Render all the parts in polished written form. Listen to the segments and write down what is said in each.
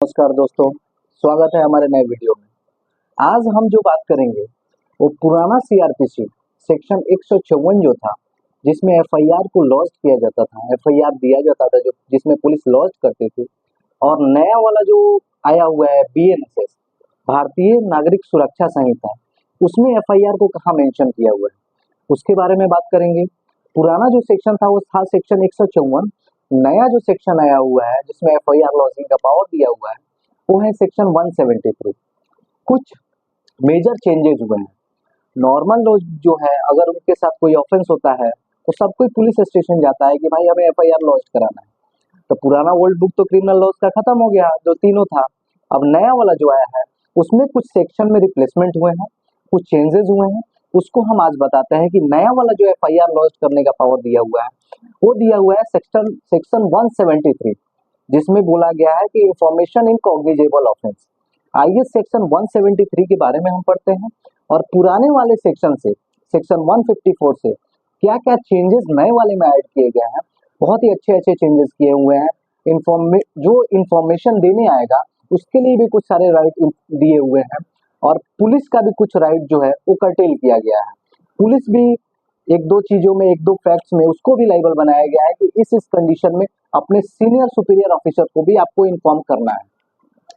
नमस्कार दोस्तों, स्वागत है हमारे नए वीडियो में। आज हम जो बात करेंगे वो पुराना सीआरपीसी सेक्शन 154 जो था, जिसमें एफआईआर को लॉन्च किया जाता था, एफआईआर दिया जाता था, जो जिसमें पुलिस लॉन्च करती थी, और नया वाला जो आया हुआ है बीएनएसएस, भारतीय नागरिक सुरक्षा संहिता, उसमें एफआईआर को कहाँ मेंशन किया हुआ है उसके बारे में बात करेंगे। पुराना जो सेक्शन था वो था सेक्शन 154। नया जो सेक्शन आया हुआ है जिसमें एफआईआर लॉन्चिंग का पावर दिया हुआ है वो है सेक्शन 173। कुछ मेजर चेंजेस हुए हैं। नॉर्मल लोग जो है अगर उनके साथ कोई ऑफेंस होता है तो सब कोई पुलिस स्टेशन जाता है कि भाई हमें एफआईआर लॉन्च कराना है। तो पुराना ओल्ड बुक तो क्रिमिनल लॉज का खत्म हो गया, जो तीनों था। अब नया वाला जो आया है उसमें कुछ सेक्शन में रिप्लेसमेंट हुए हैं, कुछ चेंजेस हुए हैं। उसको हम आज बताते हैं कि नया वाला जो एफआईआर लॉन्च करने का पावर दिया हुआ है वो दिया हुआ है सेक्शन 173, जिसमें बोला गया है कि इंफॉर्मेशन इन कॉग्निजेबल ऑफेंस। आइए सेक्शन 173 के बारे में हम पढ़ते हैं और पुराने वाले सेक्शन से, सेक्शन 154 से क्या क्या चेंजेस नए वाले में ऐड किए गए हैं। बहुत ही अच्छे अच्छे चेंजेस किए हुए हैं। जो इंफॉर्मेशन देने आएगा उसके लिए भी कुछ सारे राइट दिए हुए हैं, और पुलिस का भी कुछ राइट जो है वो कर्टेल किया गया है। पुलिस भी एक दो चीजों में, एक दो फैक्ट्स में उसको भी लाइबल बनाया गया है कि इस कंडीशन में अपने सीनियर सुपीरियर ऑफिसर को भी आपको इन्फॉर्म करना है।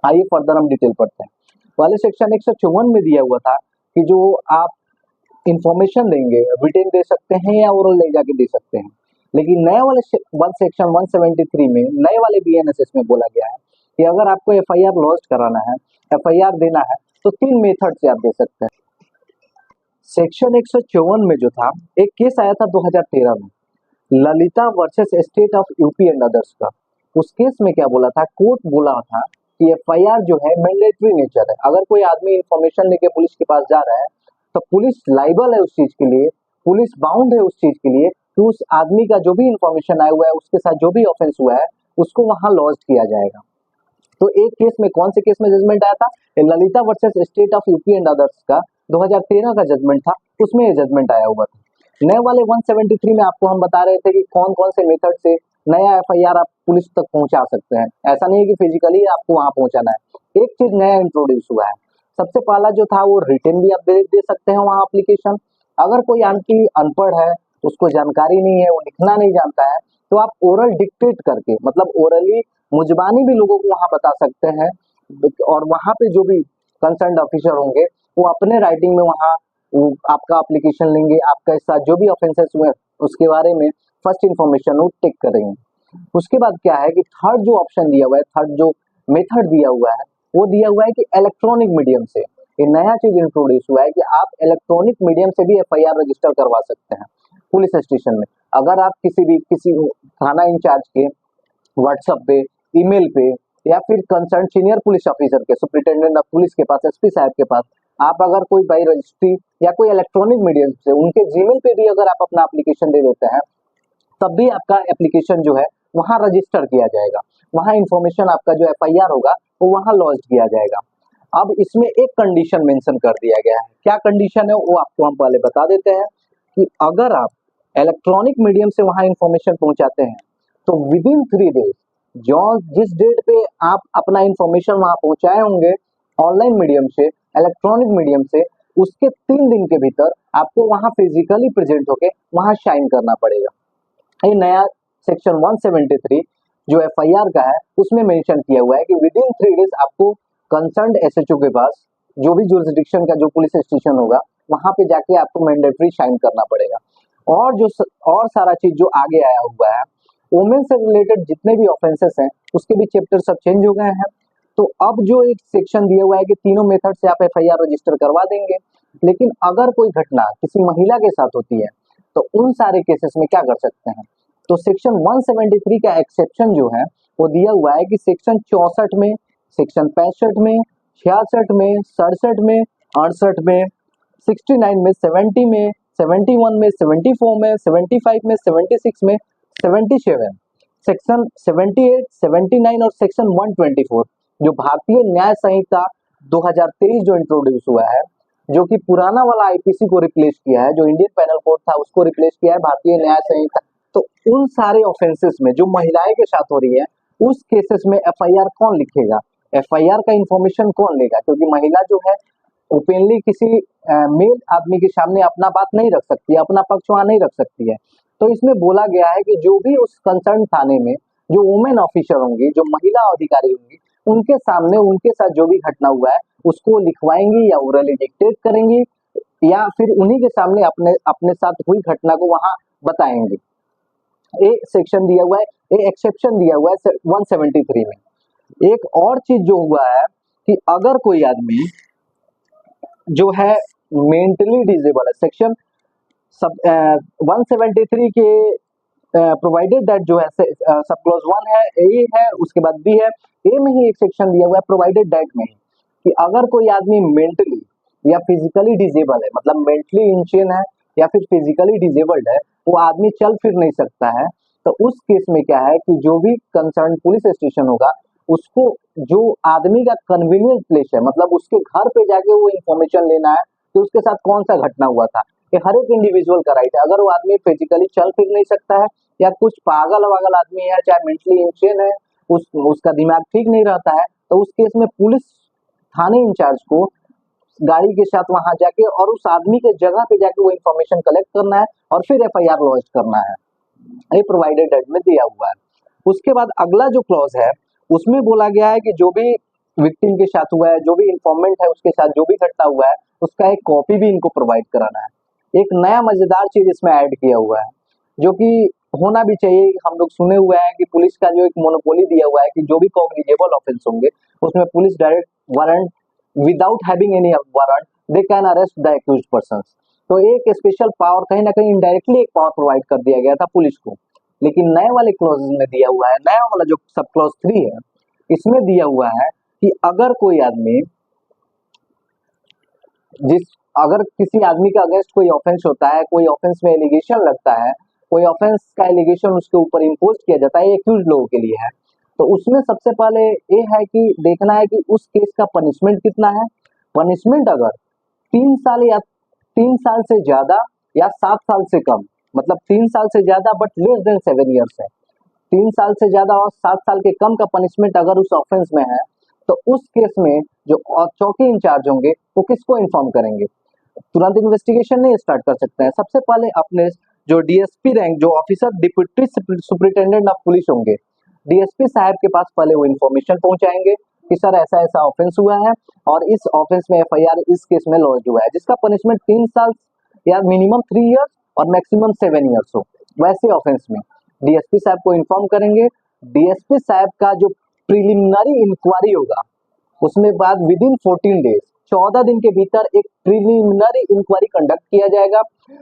आइए फर्दर हम डिटेल पढ़ते हैं। पहले सेक्शन 154 में दिया हुआ था कि जो आप इंफॉर्मेशन देंगे रिटेन दे सकते हैं या ओरल ले जाके दे सकते हैं, लेकिन नए वाले सेक्शन 173 में, नए वाले बीएनएसएस में बोला गया है कि अगर आपको एफआईआर लॉन्च कराना है, एफआईआर देना है, तो 3 मेथड से आप दे सकते हैं। सेक्शन 154 में जो था, एक केस आया था 2013 में, Lalita versus state of UP and others का। उस केस में क्या बोला था, कोर्ट बोला था कि एफआईआर जो है मैंडेटरी नेचर है। अगर कोई आदमी इंफॉर्मेशन लेके पुलिस के पास जा रहा है तो पुलिस लाइबल है उस चीज के लिए, पुलिस बाउंड है उस चीज के लिए कि उस आदमी का जो भी इंफॉर्मेशन आया हुआ है, उसके साथ जो भी ऑफेंस हुआ है, उसको वहां लॉन्च किया जाएगा। तो एक केस में, कौन से केस में जजमेंट आया था, Lalita versus state of UP and others का 2013 का जजमेंट था, उसमें ये जजमेंट आया हुआ था। नए वाले 173 में आपको हम बता रहे थे कि कौन कौन से मेथड से नया एफआईआर आप पुलिस तक पहुंचा सकते हैं। ऐसा नहीं है कि फिजिकली आपको वहां पहुंचाना है, एक चीज नया इंट्रोड्यूस हुआ है। सबसे पहला जो था वो रिटन भी आप दे सकते हैं वहां एप्लीकेशन। अगर कोई आंटी अनपढ़ है, उसको जानकारी नहीं है, वो लिखना नहीं जानता है, तो आप ओरल डिक्टेट करके, मतलब ओरली मुजबानी भी लोगों को वहां बता सकते हैं, और वहां पे जो भी कंसर्न ऑफिसर होंगे वो अपने राइटिंग में वहां वो आपका एप्लीकेशन लेंगे, आपके साथ जो भी ऑफेंसेस हुए उसके बारे में फर्स्ट इंफॉर्मेशन वो टेक करेंगे। उसके बाद क्या है कि थर्ड जो ऑप्शन दिया हुआ है, थर्ड जो मेथड दिया हुआ है, वो दिया हुआ है कि इलेक्ट्रॉनिक मीडियम से। ये नया चीज इंट्रोड्यूस हुआ है कि आप इलेक्ट्रॉनिक मीडियम से भी एफआईआर रजिस्टर करवा सकते हैं पुलिस स्टेशन में। अगर आप किसी थाना इंचार्ज के व्हाट्सएप पे, ईमेल पे, या फिर कंसर्न सीनियर पुलिस ऑफिसर के, सुपरिटेंडेंट ऑफ पुलिस के पास, एसपी साहब के पास, आप अगर कोई बाई रजिस्ट्री या कोई इलेक्ट्रॉनिक मीडियम से उनके जीमेल पे भी अगर आप अपना एप्लीकेशन दे देते हैं, तब भी आपका एप्लीकेशन जो है वहां रजिस्टर किया जाएगा। वहां इंफॉर्मेशन आपका जो एफआईआर होगा वो वहां लॉन्च किया जाएगा। अब इसमें एक कंडीशन मेंशन कर दिया गया है। क्या कंडीशन है वो आपको हम पहले बता देते हैं कि अगर आप इलेक्ट्रॉनिक मीडियम से वहां इंफॉर्मेशन पहुंचाते हैं तो विद इन 3 डेज, जो जिस डेट पे आप अपना इंफॉर्मेशन वहां पहुंचाए होंगे ऑनलाइन मीडियम से, इलेक्ट्रॉनिक मीडियम से, उसके 3 दिन के भीतर आपको वहां फिजिकली प्रेजेंट होके वहां साइन करना पड़ेगा। ये नया सेक्शन 173 जो एफआईआर का है उसमें मेंशन किया हुआ है कि विद इन 3 डेज आपको कंसर्न्ड एसएचओ के पास, जो भी जुरिसडिक्शन का जो पुलिस स्टेशन होगा, वहां पे जाके आपको मैंडेटरी साइन करना पड़ेगा। और सारा चीज जो आगे आया हुआ है, वुमेन से रिलेटेड जितने भी ऑफेंसेस हैं उसके भी चैप्टर सब चेंज हो गए हैं। तो अब जो एक सेक्शन दिया हुआ है कि तीनों मेथड से आप एफआईआर रजिस्टर करवा देंगे, लेकिन अगर कोई घटना किसी महिला के साथ होती है तो उन सारे केसेस में क्या कर सकते हैं। तो सेक्शन 173 का एक्सेप्शन जो है वो दिया हुआ है कि सेक्शन 64 में, सेक्शन 65 में, 66 में, 67 में, 68 में, 69 में, 70 में, 71 में, 74 में, 75 में, 76 में, 77, सेक्शन 78, 79 और सेक्शन 124 जो भारतीय न्याय संहिता 2023 जो इंट्रोड्यूस हुआ है, जो कि पुराना वाला आईपीसी को रिप्लेस किया है, जो इंडियन पैनल कोड था उसको रिप्लेस किया है भारतीय न्याय संहिता। तो उन सारे ऑफेंसेस में जो महिलाएं के साथ हो रही है उस केसेस में एफआईआर कौन लिखेगा, एफआईआर का इंफॉर्मेशन कौन लेगा, क्योंकि महिला जो है ओपनली किसी मेल आदमी के सामने अपना बात नहीं रख सकती है, अपना पक्ष वहां नहीं रख सकती है। तो इसमें बोला गया है कि जो भी उस कंसर्न थाने में जो वुमेन ऑफिसर होंगी, जो महिला अधिकारी होंगी, उनके सामने उनके साथ जो भी घटना हुआ है उसको लिखवाएंगी या ओरली डिक्टेट करेंगी, या फिर उन्हीं के सामने अपने अपने साथ हुई घटना को वहां बताएंगे। ये सेक्शन दिया हुआ है, ये एक्सेप्शन दिया हुआ है 173 में। एक और चीज जो हुआ है कि अगर कोई आदमी जो है मेंटली डिसेबल है, सेक्शन 173 के प्रोवाइडेड दैट जो है सब क्लॉज 1 है, ए है, उसके बाद बी है, ए में ही एक सेक्शन दिया हुआ है प्रोवाइडेड दैट में कि अगर कोई आदमी मेंटली या फिजिकली डिसेबल है, मतलब मेंटली इंचेन है या फिर फिजिकली डिसेबल्ड है, वो आदमी चल फिर नहीं सकता है, तो उस केस में क्या है कि जो भी कंसर्न पुलिस स्टेशन होगा उसको जो आदमी का कन्वीनियंट प्लेस है, मतलब उसके घर पे जाके वो इंफॉर्मेशन लेना है कि उसके साथ कौन सा घटना हुआ था। ये हर एक इंडिविजुअल का राइट है। अगर वो आदमी फिजिकली चल फिर नहीं सकता है या कुछ पागल वागल आदमी है, चाहे मेंटली इंचेन है, उसका दिमाग ठीक नहीं रहता है, तो उस केस में पुलिस थाने इंचार्ज को गाड़ी के साथ वहां जाके और उस आदमी के जगह पे जाके वो इन्फॉर्मेशन कलेक्ट करना है और फिर एफआईआर लॉन्च करना है। ये प्रोवाइडेड डेट में दिया हुआ है। उसके बाद अगला जो क्लॉज है उसमें बोला गया है कि जो भी विक्टिम के साथ हुआ है, जो भी इंफॉर्मेंट है उसके साथ जो भी घटना हुआ है, उसका एक कॉपी भी इनको प्रोवाइड कराना है। एक नया मजेदार चीज इसमें ऐड किया हुआ है जो कि होना भी चाहिए। हम लोग सुने हुए हैं कि पुलिस का जो एक मोनोपोली दिया हुआ है कि जो भी कॉग्निजेबल ऑफेंस होंगे उसमें police direct warrant without having any warrant they can arrest the accused persons. तो एक स्पेशल पावर कहीं ना कहीं इनडायरेक्टली एक पावर प्रोवाइड कर दिया गया था पुलिस को, लेकिन नए वाले क्लॉज में दिया हुआ है, नया वाला जो सब क्लॉज 3 है इसमें दिया हुआ है कि अगर कोई आदमी अगर किसी आदमी का अगेंस्ट कोई ऑफेंस होता है, कोई ऑफेंस में एलिगेशन लगता है, कोई ऑफेंस का एलिगेशन उसके ऊपर इम्पोज किया जाता है, ये एक्यूज लोगों के लिए है, तो उसमें सबसे पहले ये है कि देखना है कि उस केस का पनिशमेंट कितना है। पनिशमेंट अगर 3 साल या 3 साल से ज्यादा या 7 साल से कम, मतलब 3 साल से ज्यादा बट लेस देन 7 ईयर्स है, 3 साल से ज्यादा और 7 साल के कम का पनिशमेंट अगर उस ऑफेंस में है, तो उस केस में जो चौकी इंचार्ज होंगे वो किसको इन्फॉर्म करेंगे? तुरंत इन्वेस्टिगेशन नहीं स्टार्ट कर सकते हैं। सबसे पहले अपने जो डीएसपी रैंक, जो officer deputy superintendent of police होंगे, डीएसपी साहब के पास पहले वो इन्फॉर्मेशन पहुंचाएंगे कि सर ऐसा ऐसा ऑफेंस हुआ है और इस ऑफेंस में एफआईआर इस केस में लॉन्च हुआ है, जिसका पनिशमेंट 3 साल या मिनिमम 3 ईयर्स और मैक्सिमम 7 ईयर्स हो, वैसे ऑफेंस में डीएसपी साहब को इन्फॉर्म करेंगे। डीएसपी साहब का जो प्रिलिमिनरी इंक्वायरी होगा उसमें बाद विद इन 14 डेज, 14 दिन के भीतर एक प्रिलिमिनरी इंक्वायरी कंडक्ट किया जाएगा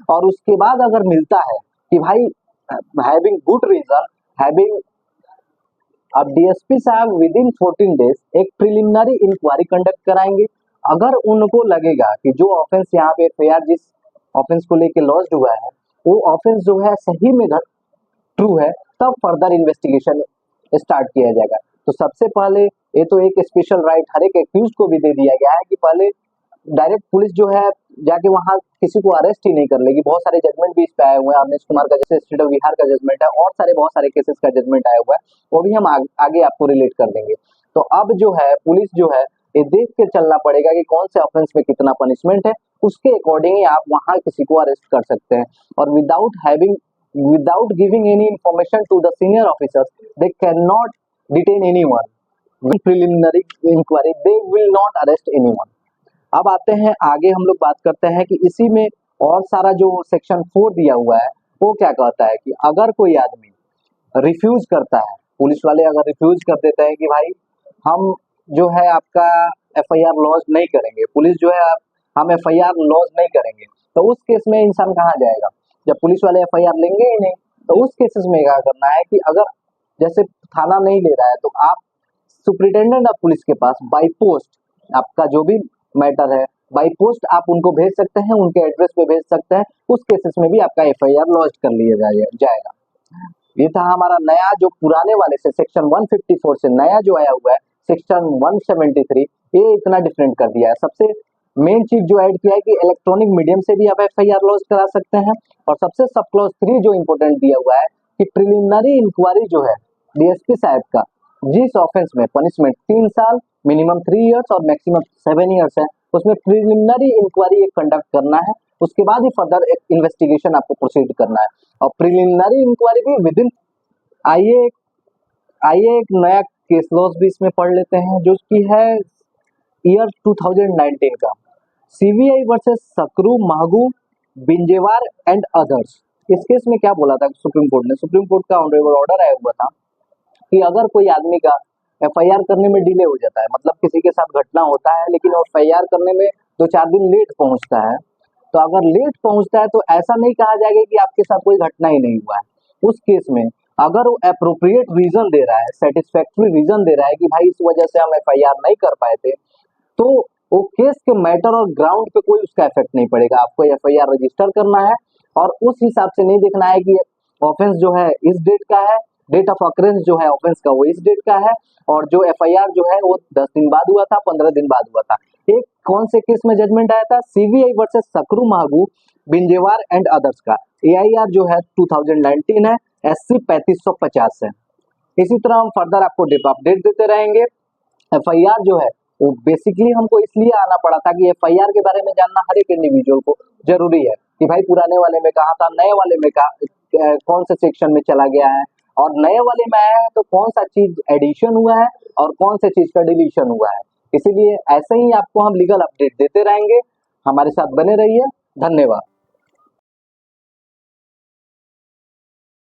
और उसके बाद अगर मिलता है कि भाई हैविंग गुड रीजन, हैविंग, अब डीएसपी साहब विद इन 14 डेज एक प्रिलिमिनरी इंक्वायरी कंडक्ट कराएंगे। अगर उनको लगेगा कि जो ऑफेंस यहाँ पे एफआईआर जिस ऑफेंस को लेके लॉन्च हुआ है वो ऑफेंस जो है सही में ट्रू है, तब फर्दर इन्वेस्टिगेशन स्टार्ट किया जाएगा। तो सबसे पहले ये तो एक स्पेशल राइट हर एक एक्यूज को भी दे दिया गया है कि पहले डायरेक्ट पुलिस जो है जाके वहां किसी को अरेस्ट ही नहीं कर लेगी। बहुत सारे जजमेंट भी इस पे आए हुए हैं, अमरीश कुमार का जैसे स्टेट ऑफ बिहार का जजमेंट है और बहुत सारे केसेस का जजमेंट आया हुआ है, वो भी हम आगे आपको रिलेट कर देंगे। तो अब जो है पुलिस जो है ये देख के चलना पड़ेगा कि कौन से ऑफेंस में कितना पनिशमेंट है, उसके अकॉर्डिंग ही आप वहां किसी को अरेस्ट कर सकते हैं। और without giving any information to the senior officers, they cannot detain anyone. With preliminary inquiry, they will not arrest anyone. अब आते हैं आगे, हम लोग बात करते हैं कि इसी में और सारा जो सेक्शन 4 दिया हुआ है वो क्या कहता है कि अगर कोई आदमी रिफ्यूज करता है, पुलिस वाले अगर रिफ्यूज कर देते हैं कि भाई हम जो है आपका एफआईआर लॉन्च नहीं करेंगे, पुलिस जो है हम एफआईआर लॉन्च नहीं करेंगे, तो उस केस में इंसान कहाँ जाएगा? जब पुलिस वाले एफआईआर लेंगे ही नहीं, तो उस केसेस में क्या करना है कि अगर जैसे थाना नहीं ले रहा है तो आप सुपरिटेंडेंट ऑफ पुलिस के पास बाई पोस्ट आपका जो भी मैटर है बाई पोस्ट आप उनको भेज सकते हैं, उनके एड्रेस पे भेज सकते हैं। उस केसेस में भी आपका एफआईआर लॉन्च कर लिया जाएगा। ये था हमारा नया, जो पुराने वाले से सेक्शन 154 से नया जो आया हुआ है सेक्शन 173, ये इतना डिफरेंट कर दिया है। सबसे मेन चीज जो ऐड किया है कि इलेक्ट्रॉनिक मीडियम से भी आप एफआईआर लॉन्च करा सकते हैं। और सबसे सब क्लॉज 3 जो इंपोर्टेंट दिया हुआ है कि प्रिलिमिनरी इंक्वायरी जो है डीएसपी साहब का जिस ऑफेंस में पनिशमेंट 3 साल, मिनिमम 3 इयर्स और मैक्सिमम 7 इयर्स है, उसमें प्रिलिमिनरी इंक्वायरी एक कंडक्ट करना है, उसके बाद ही फर्दर एक इन्वेस्टिगेशन आपको प्रोसीड करना है। और प्रिलिमिनरी इंक्वायरी भी विद इन, आइए एक नया केस लॉज भी इसमें पढ़ लेते हैं जो कि है ईयर 2019 का, CBI versus सकरू Mehboob बिंजेवार and others. इस केस में क्या बोला था सुप्रीम कोर्ट ने? सुप्रीम कोर्ट का ऑनरेबल ऑर्डर आया हुआ था कि अगर कोई आदमी का एफआईआर करने में डिले हो जाता है, मतलब किसी के साथ घटना होता है लेकिन वो एफआईआर करने में 2-4 दिन लेट पहुंचता है, तो अगर लेट पहुंचता है तो ऐसा नहीं कहा जाएगा कि आपके साथ कोई घटना ही नहीं हुआ है। उस केस में अगर वो अप्रोप्रिएट रीजन दे रहा है, सेटिस्फैक्टरी रीजन दे रहा है कि भाई इस वजह से हम एफआईआर नहीं कर पाए थे, तो वो केस के मैटर और ग्राउंड पे कोई उसका इफेक्ट नहीं पड़ेगा। आपको एफआईआर रजिस्टर करना है और उस हिसाब से नहीं देखना है कि ऑफेंस जो है इस डेट का है, डेट ऑफ अकरेंस जो है ऑफेंस का वो इस डेट का है, और जो एफआईआर जो है वो 10 दिन बाद हुआ था, 15 दिन बाद हुआ था। एक कौन से केस में जजमेंट आया था? CBI versus सकरू Mehboob बिंजेवार and others का। एआईआर जो है 2019 है, SC 3550 है। इसी तरह हम फर्दर आपको अपडेट देते रहेंगे। एफआईआर जो है वो बेसिकली हमको इसलिए आना पड़ा था कि एफआईआर के बारे में जानना हर एक इंडिविजुअल को जरूरी है कि भाई पुराने वाले में कहा था, नए वाले में कहा, कौन से सेक्शन में चला गया है, और नए वाले में आया है तो कौन सा चीज एडिशन हुआ है और कौन से चीज का डिलीशन हुआ है। इसीलिए ऐसे ही आपको हम लीगल अपडेट देते रहेंगे। हमारे साथ बने रहिए। धन्यवाद।